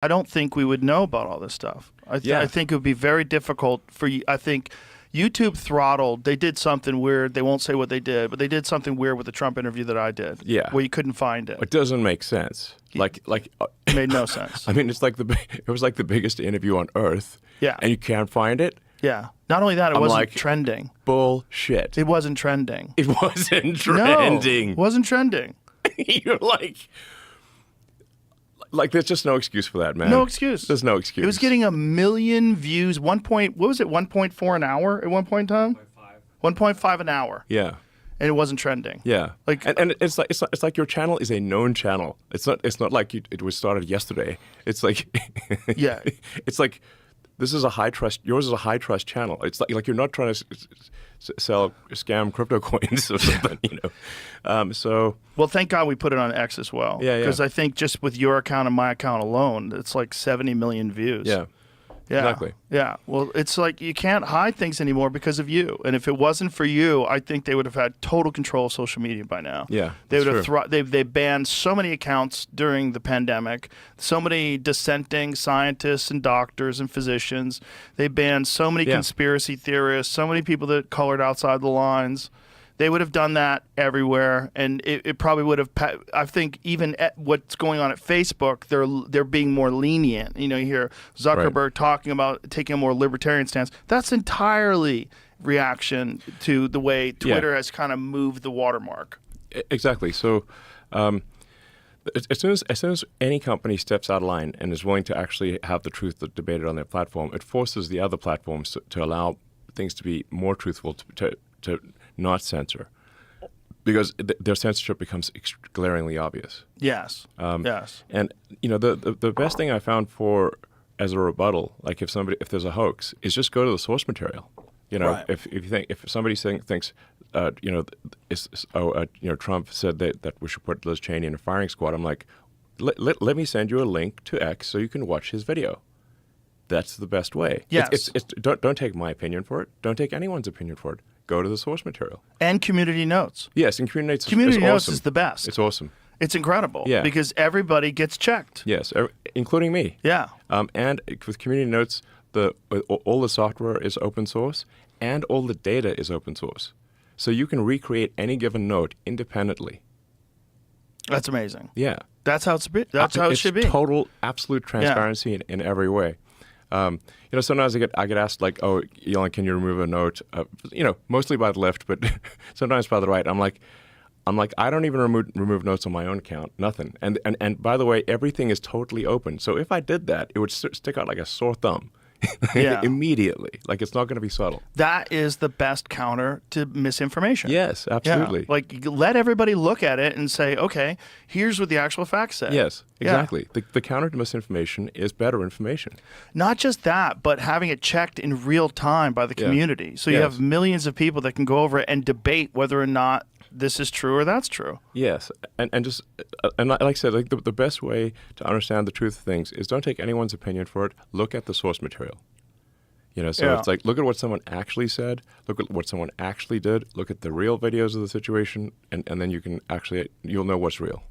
I don't think we would know about all this stuff. I think it would be very difficult for you. I think YouTube throttled. They did something weird. They won't say what they did, but they did something weird with the Trump interview that I did. Yeah, where you couldn't find it. It doesn't make sense. It made no sense. I mean, it was like the biggest interview on earth. Yeah, and you can't find it. Yeah. Not only that, it wasn't trending. Bullshit. It wasn't trending. It wasn't trending. No, it wasn't trending. You're like, there's just no excuse for that, man. No excuse. There's no excuse. It was getting 1 million views. What was it? 1.4 an hour at one point in time. 1.5 an hour. Yeah. And it wasn't trending. Yeah. And it's like your channel is a known channel. It's not like it was started yesterday. It's like yeah. It's like this is a high trust. Yours is a high trust channel. It's like you're not trying to scam crypto coins or something, So well, thank God we put it on X as well. Yeah. Because I think just with your account and my account alone, it's like 70 million views. Yeah. Yeah. Exactly. Yeah. Well, it's like you can't hide things anymore because of you. And if it wasn't for you, I think they would have had total control of social media by now. Yeah. They would have they banned so many accounts during the pandemic, so many dissenting scientists and doctors and physicians. They banned so many conspiracy theorists, so many people that colored outside the lines. They would have done that everywhere, and it probably would have. I think even at what's going on at Facebook, they're being more lenient. You hear Zuckerberg talking about taking a more libertarian stance. That's entirely reaction to the way Twitter has kind of moved the watermark. Exactly. So, as soon as any company steps out of line and is willing to actually have the truth debated on their platform, it forces the other platforms to allow things to be more truthful, to not censor, because their censorship becomes glaringly obvious. Yes. Yes. And the best thing I found as a rebuttal, like if there's a hoax, is just go to the source material. Right. If somebody thinks Trump said that we should put Liz Cheney in a firing squad, I'm like, let me send you a link to X so you can watch his video. That's the best way. Yes. Don't take my opinion for it. Don't take anyone's opinion for it. Go to the source material. And community notes. Yes, and community notes. Community notes awesome. is the best. It's awesome. It's incredible. Yeah. Because everybody gets checked. Yes, including me. Yeah. And with community notes, all the software is open source and all the data is open source. So you can recreate any given note independently. That's amazing. Yeah. That's how it should be. Total, absolute transparency in every way. Sometimes I get asked like, "Oh, Elon, can you remove a note?" Mostly by the left, but sometimes by the right. I'm like, I don't even remove notes on my own account. Nothing. And by the way, everything is totally open. So if I did that, it would stick out like a sore thumb. Immediately. Like it's not going to be subtle. That is the best counter to misinformation. Yes, absolutely. Yeah. Like let everybody look at it and say, okay, here's what the actual facts say. Yes, exactly. Yeah. The counter to misinformation is better information. Not just that, but having it checked in real time by the community. So you have millions of people that can go over it and debate whether or not this is true or that's true. Yes, and like I said, like the best way to understand the truth of things is don't take anyone's opinion for it. Look at the source material. It's like look at what someone actually said. Look at what someone actually did. Look at the real videos of the situation, and then you'll know what's real.